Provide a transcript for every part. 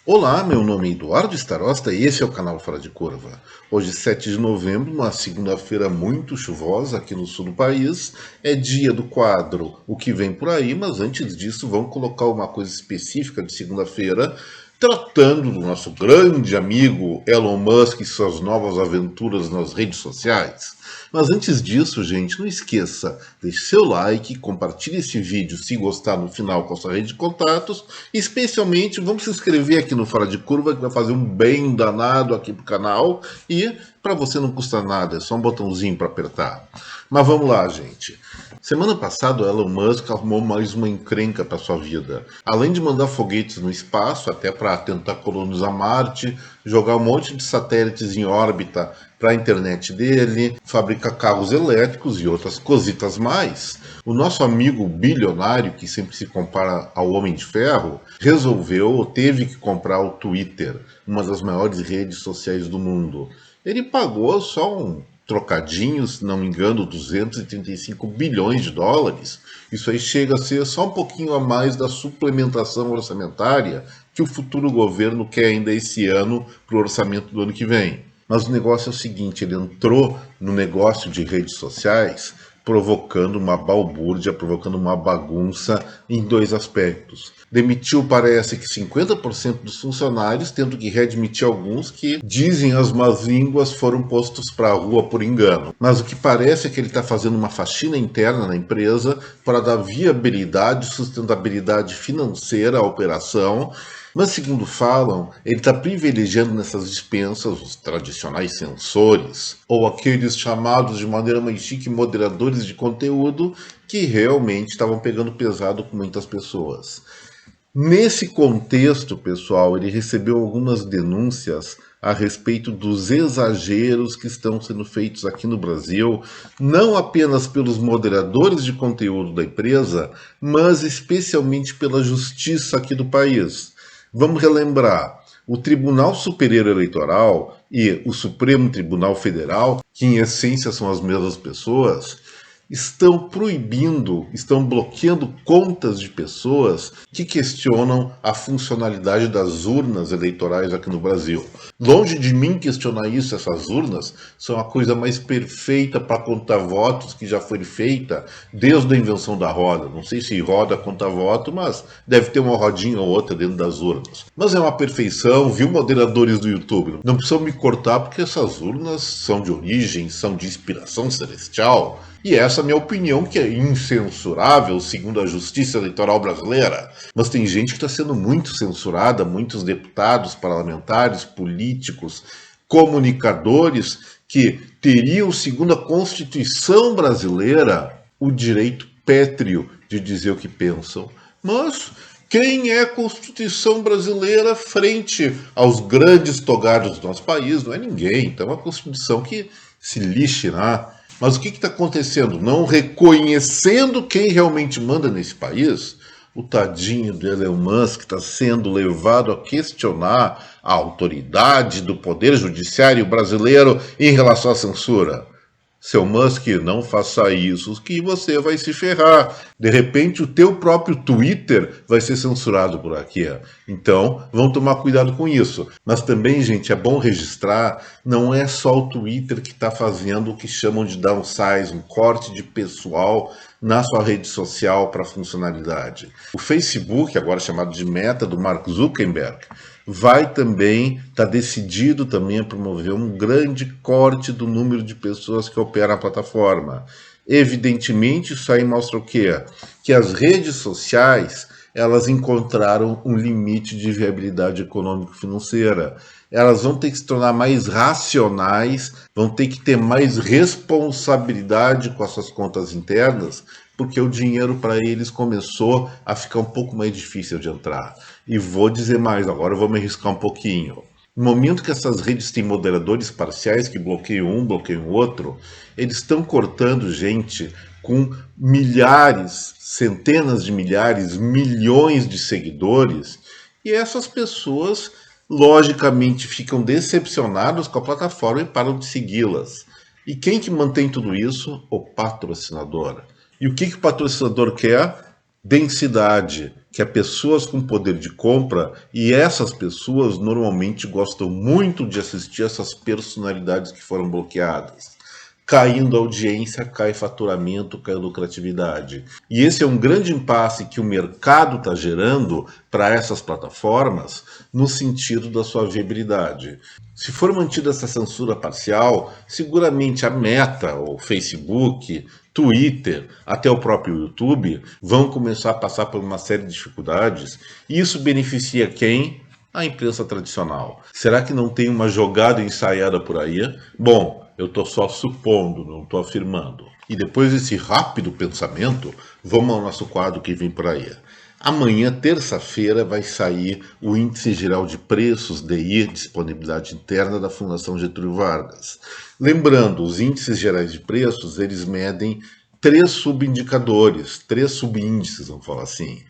Olá, meu nome é Eduardo Starosta e esse é o canal Fora de Curva. Hoje, 7 de novembro, uma segunda-feira muito chuvosa aqui no sul do país. É dia do quadro O que Vem Por Aí, mas antes disso vamos colocar uma coisa específica de segunda-feira, tratando do nosso grande amigo Elon Musk e suas novas aventuras nas redes sociais. Mas antes disso, gente, não esqueça, deixe seu like, compartilhe esse vídeo se gostar no final com a sua rede de contatos. E especialmente, vamos se inscrever aqui no Fora de Curva, que vai fazer um bem danado aqui pro canal. E para você não custa nada, é só um botãozinho para apertar. Mas vamos lá, gente. Semana passada, o Elon Musk arrumou mais uma encrenca para sua vida. Além de mandar foguetes no espaço, até para tentar colonizar Marte, jogar um monte de satélites em órbita para a internet dele, fabricar carros elétricos e outras cositas mais, o nosso amigo bilionário, que sempre se compara ao Homem de Ferro, resolveu ou teve que comprar o Twitter, uma das maiores redes sociais do mundo. Ele pagou só um trocadinho, se não me engano, 235 bilhões de dólares. Isso aí chega a ser só um pouquinho a mais da suplementação orçamentária que o futuro governo quer ainda esse ano para o orçamento do ano que vem. Mas o negócio é o seguinte, ele entrou no negócio de redes sociais provocando uma balbúrdia, provocando uma bagunça em dois aspectos. Demitiu, parece que 50% dos funcionários, tendo que readmitir alguns que, dizem as más línguas, foram postos para a rua por engano. Mas o que parece é que ele está fazendo uma faxina interna na empresa para dar viabilidade, sustentabilidade financeira à operação. Mas, segundo falam, ele está privilegiando nessas dispensas os tradicionais censores, ou aqueles chamados de maneira mais chique moderadores de conteúdo, que realmente estavam pegando pesado com muitas pessoas. Nesse contexto, pessoal, ele recebeu algumas denúncias a respeito dos exageros que estão sendo feitos aqui no Brasil, não apenas pelos moderadores de conteúdo da empresa, mas especialmente pela justiça aqui do país. Vamos relembrar, o Tribunal Superior Eleitoral e o Supremo Tribunal Federal, que em essência são as mesmas pessoas, estão proibindo, estão bloqueando contas de pessoas que questionam a funcionalidade das urnas eleitorais aqui no Brasil. Longe de mim questionar isso, essas urnas são a coisa mais perfeita para contar votos que já foi feita desde a invenção da roda. Não sei se roda conta voto, mas deve ter uma rodinha ou outra dentro das urnas. Mas é uma perfeição, viu, moderadores do YouTube? Não precisam me cortar porque essas urnas são de origem, são de inspiração celestial. E essa é a minha opinião, que é incensurável, segundo a Justiça Eleitoral Brasileira. Mas tem gente que está sendo muito censurada, muitos deputados, parlamentares, políticos, comunicadores, que teriam, segundo a Constituição brasileira, o direito pétreo de dizer o que pensam. Mas quem é a Constituição brasileira frente aos grandes togados do nosso país? Não é ninguém. Então é uma Constituição que se lixe, né? Mas o que está acontecendo? Não reconhecendo quem realmente manda nesse país, o tadinho do Elon Musk está sendo levado a questionar a autoridade do Poder Judiciário brasileiro em relação à censura. Seu Musk, não faça isso, que você vai se ferrar. De repente, o teu próprio Twitter vai ser censurado por aqui. Então, vamos tomar cuidado com isso. Mas também, gente, é bom registrar, não é só o Twitter que está fazendo o que chamam de downsize, um corte de pessoal na sua rede social para funcionalidade. O Facebook, agora chamado de Meta, do Mark Zuckerberg, vai também estar decidido também a promover um grande corte do número de pessoas que operam a plataforma. Evidentemente, isso aí mostra o quê? Que as redes sociais, elas encontraram um limite de viabilidade econômico-financeira. Elas vão ter que se tornar mais racionais, vão ter que ter mais responsabilidade com as suas contas internas, porque o dinheiro para eles começou a ficar um pouco mais difícil de entrar. E vou dizer mais, agora eu vou me arriscar um pouquinho. No momento que essas redes têm moderadores parciais que bloqueiam um, bloqueiam o outro, eles estão cortando gente com milhares, centenas de milhares, milhões de seguidores, e essas pessoas logicamente ficam decepcionadas com a plataforma e param de segui-las. E quem que mantém tudo isso? O patrocinador. E o que o patrocinador quer? Densidade. que é pessoas com poder de compra, e essas pessoas normalmente gostam muito de assistir essas personalidades que foram bloqueadas. Caindo audiência, cai faturamento, cai lucratividade. E esse é um grande impasse que o mercado está gerando para essas plataformas no sentido da sua viabilidade. Se for mantida essa censura parcial, seguramente a Meta, o Facebook, Twitter, até o próprio YouTube vão começar a passar por uma série de dificuldades. E isso beneficia quem? A imprensa tradicional. Será que não tem uma jogada ensaiada por aí? Bom, eu estou só supondo, não estou afirmando. E depois desse rápido pensamento, vamos ao nosso quadro que vem por aí. Amanhã, terça-feira, vai sair o Índice Geral de Preços, DI, Disponibilidade Interna, da Fundação Getúlio Vargas. Lembrando, os índices gerais de preços, eles medem três subindicadores, três subíndices, vamos falar assim.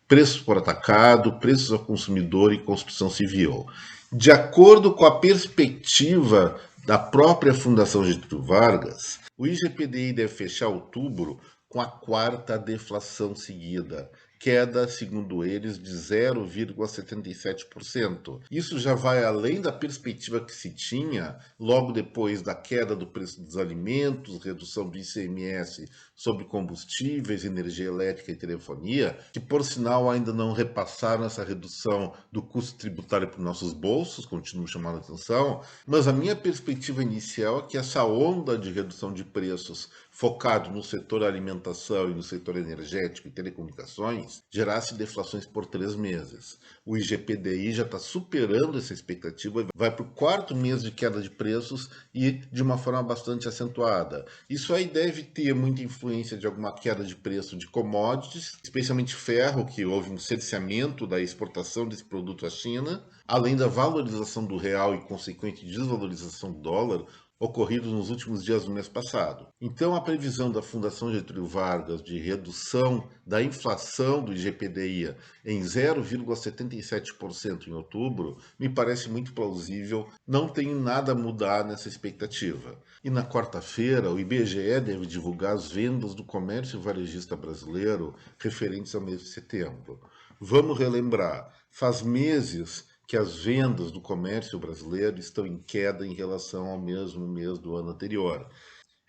Preços por atacado, preços ao consumidor e construção civil. De acordo com a perspectiva da própria Fundação Getúlio Vargas, o IGPDI deve fechar outubro com a quarta deflação seguida, queda, segundo eles, de 0,77%. Isso já vai além da perspectiva que se tinha logo depois da queda do preço dos alimentos, redução do ICMS sobre combustíveis, energia elétrica e telefonia, que por sinal ainda não repassaram essa redução do custo tributário para os nossos bolsos, continuo chamando a atenção, mas a minha perspectiva inicial é que essa onda de redução de preços focado no setor alimentação e no setor energético e telecomunicações gerasse deflações por 3 meses. O IGPDI já está superando essa expectativa e vai para o quarto mês de queda de preços e de uma forma bastante acentuada. Isso aí deve ter muita influência de alguma queda de preço de commodities, especialmente ferro, que houve um cerceamento da exportação desse produto à China, além da valorização do real e consequente desvalorização do dólar, ocorridos nos últimos dias do mês passado. Então, a previsão da Fundação Getúlio Vargas de redução da inflação do IGPDI em 0,77% em outubro me parece muito plausível, não tenho nada a mudar nessa expectativa. E na quarta-feira, o IBGE deve divulgar as vendas do comércio varejista brasileiro referentes ao mês de setembro. Vamos relembrar, faz meses que as vendas do comércio brasileiro estão em queda em relação ao mesmo mês do ano anterior.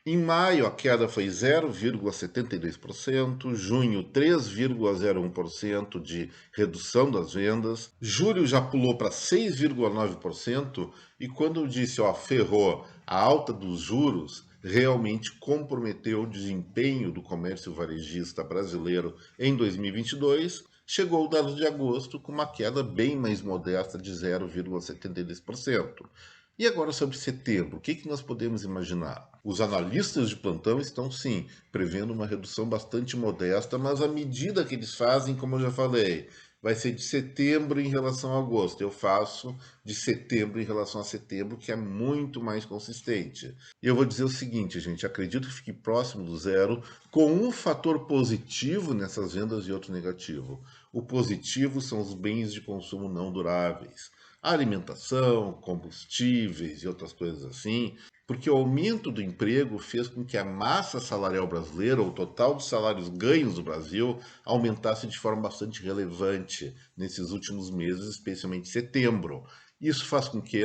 Em maio, a queda foi 0,72%, junho 3,01% de redução das vendas, julho já pulou para 6,9%, e quando eu disse, ferrou, a alta dos juros realmente comprometeu o desempenho do comércio varejista brasileiro em 2022, chegou o dado de agosto com uma queda bem mais modesta de 0,72%. E agora sobre setembro, o que nós podemos imaginar? Os analistas de plantão estão sim prevendo uma redução bastante modesta, mas a medida que eles fazem, como eu já falei, vai ser de setembro em relação a agosto. Eu faço de setembro em relação a setembro, que é muito mais consistente. E eu vou dizer o seguinte, gente, acredito que fique próximo do zero, com um fator positivo nessas vendas e outro negativo. O positivo são os bens de consumo não duráveis. A alimentação, combustíveis e outras coisas assim, porque o aumento do emprego fez com que a massa salarial brasileira, o total de salários ganhos do Brasil, aumentasse de forma bastante relevante nesses últimos meses, especialmente setembro. Isso faz com que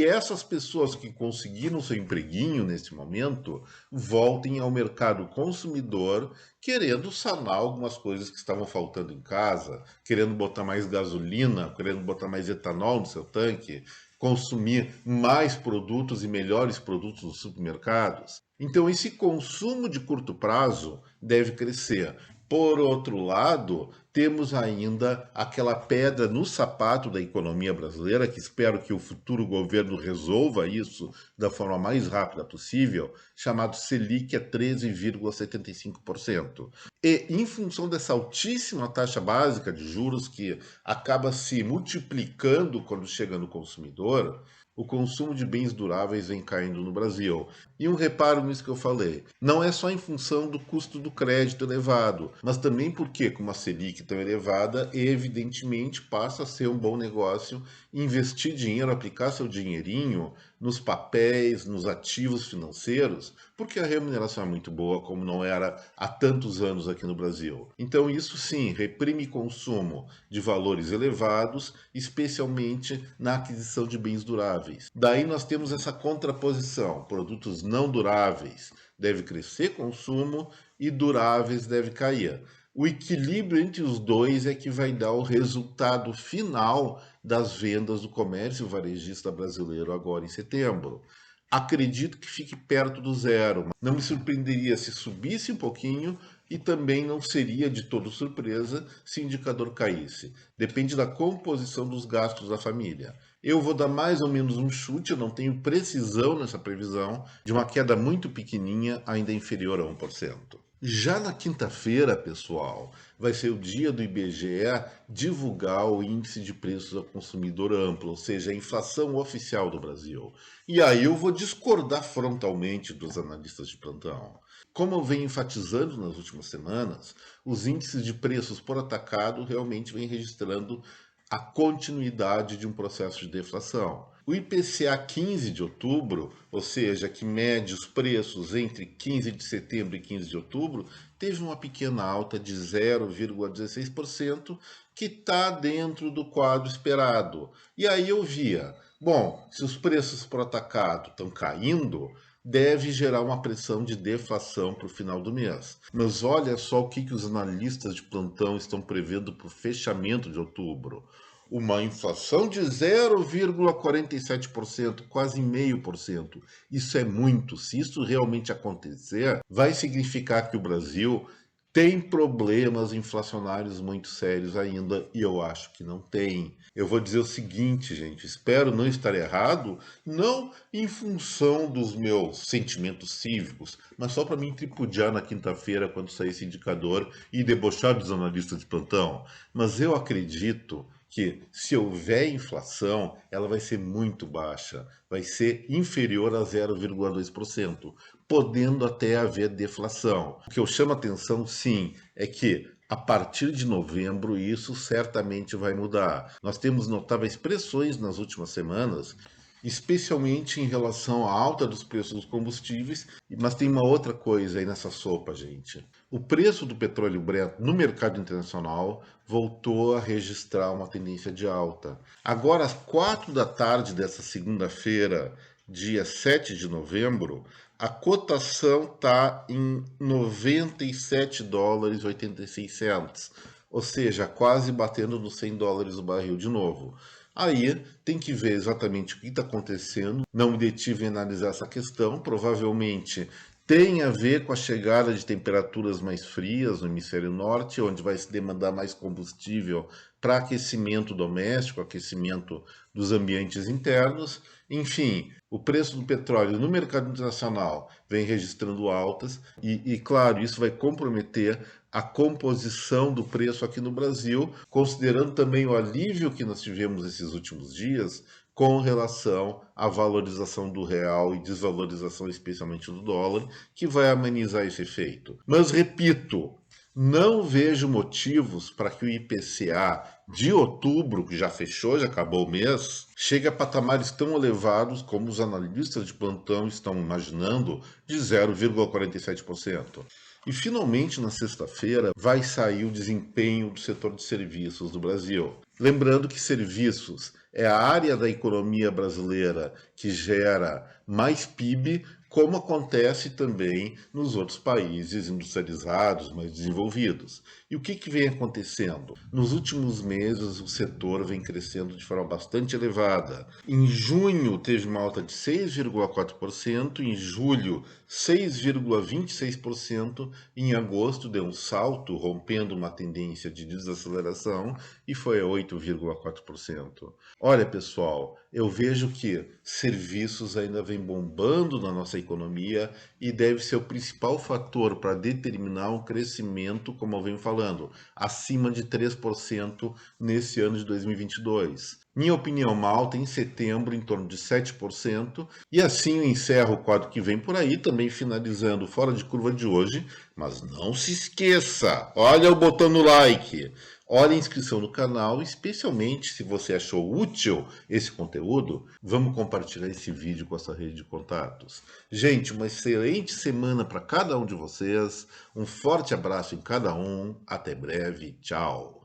essas pessoas que conseguiram seu empreguinho nesse momento voltem ao mercado consumidor querendo sanar algumas coisas que estavam faltando em casa, querendo botar mais gasolina, querendo botar mais etanol no seu tanque, consumir mais produtos e melhores produtos nos supermercados. Então, esse consumo de curto prazo deve crescer. Por outro lado, temos ainda aquela pedra no sapato da economia brasileira, que espero que o futuro governo resolva isso da forma mais rápida possível, chamado Selic a 13,75%. E em função dessa altíssima taxa básica de juros que acaba se multiplicando quando chega no consumidor, o consumo de bens duráveis vem caindo no Brasil. E um reparo nisso que eu falei, não é só em função do custo do crédito elevado, mas também porque, com uma Selic tão elevada, evidentemente passa a ser um bom negócio investir dinheiro, aplicar seu dinheirinho nos papéis, nos ativos financeiros, porque a remuneração é muito boa, como não era há tantos anos aqui no Brasil. Então, isso sim, reprime consumo de valores elevados, especialmente na aquisição de bens duráveis. Daí nós temos essa contraposição: produtos não duráveis deve crescer consumo e duráveis deve cair. O equilíbrio entre os dois é que vai dar o resultado final das vendas do comércio varejista brasileiro agora em setembro. Acredito que fique perto do zero. Não me surpreenderia se subisse um pouquinho e também não seria de todo surpresa se o indicador caísse. Depende da composição dos gastos da família. Eu vou dar mais ou menos um chute, eu não tenho precisão nessa previsão, de uma queda muito pequenininha, ainda inferior a 1%. Já na quinta-feira, pessoal, vai ser o dia do IBGE divulgar o índice de preços ao consumidor amplo, ou seja, a inflação oficial do Brasil. E aí eu vou discordar frontalmente dos analistas de plantão. Como eu venho enfatizando nas últimas semanas, os índices de preços por atacado realmente vêm registrando a continuidade de um processo de deflação. O IPCA 15 de outubro, ou seja, que mede os preços entre 15 de setembro e 15 de outubro, teve uma pequena alta de 0,16%, que está dentro do quadro esperado. E aí eu via, bom, se os preços por atacado estão caindo, deve gerar uma pressão de deflação para o final do mês. Mas olha só o que os analistas de plantão estão prevendo para o fechamento de outubro. Uma inflação de 0,47%, quase 0,5%. Isso é muito. Se isso realmente acontecer, vai significar que o Brasil tem problemas inflacionários muito sérios ainda, e eu acho que não tem. Eu vou dizer o seguinte, gente, espero não estar errado, não em função dos meus sentimentos cívicos, mas só para me tripudiar na quinta-feira quando sair esse indicador e debochar dos analistas de plantão. Mas eu acredito que se houver inflação, ela vai ser muito baixa, vai ser inferior a 0,2%, podendo até haver deflação. O que eu chamo a atenção, sim, é que a partir de novembro isso certamente vai mudar. Nós temos notáveis pressões nas últimas semanas, especialmente em relação à alta dos preços dos combustíveis, mas tem uma outra coisa aí nessa sopa, gente. O preço do petróleo Brent no mercado internacional voltou a registrar uma tendência de alta. Agora, às 4 da tarde dessa segunda-feira, dia 7 de novembro, a cotação está em 97 dólares e 86 cents, ou seja, quase batendo nos 100 dólares o barril de novo. Aí tem que ver exatamente o que está acontecendo. Não me detive em analisar essa questão. Provavelmente tem a ver com a chegada de temperaturas mais frias no hemisfério norte, onde vai se demandar mais combustível para aquecimento doméstico, aquecimento dos ambientes internos. Enfim, o preço do petróleo no mercado internacional vem registrando altas e claro, isso vai comprometer a composição do preço aqui no Brasil, considerando também o alívio que nós tivemos esses últimos dias com relação à valorização do real e desvalorização especialmente do dólar, que vai amenizar esse efeito. Mas repito, não vejo motivos para que o IPCA de outubro, que já fechou, já acabou o mês, chegue a patamares tão elevados como os analistas de plantão estão imaginando, de 0,47%. E finalmente, na sexta-feira, vai sair o desempenho do setor de serviços do Brasil. Lembrando que serviços é a área da economia brasileira que gera mais PIB, como acontece também nos outros países industrializados, mais desenvolvidos. E o que vem acontecendo? Nos últimos meses, o setor vem crescendo de forma bastante elevada. Em junho, teve uma alta de 6,4%, em julho, 6,26%, em agosto, deu um salto, rompendo uma tendência de desaceleração, e foi a 8,4%. Olha, pessoal, eu vejo que serviços ainda vem bombando na nossa economia e deve ser o principal fator para determinar um crescimento, como eu venho falando, acima de 3% nesse ano de 2022. Minha opinião, uma alta em setembro em torno de 7%, e assim eu encerro o quadro que vem por aí, também finalizando fora de curva de hoje, mas não se esqueça, olha o botão no like. Olha a inscrição no canal, especialmente se você achou útil esse conteúdo, vamos compartilhar esse vídeo com a sua rede de contatos. Gente, uma excelente semana para cada um de vocês, um forte abraço em cada um, até breve, tchau!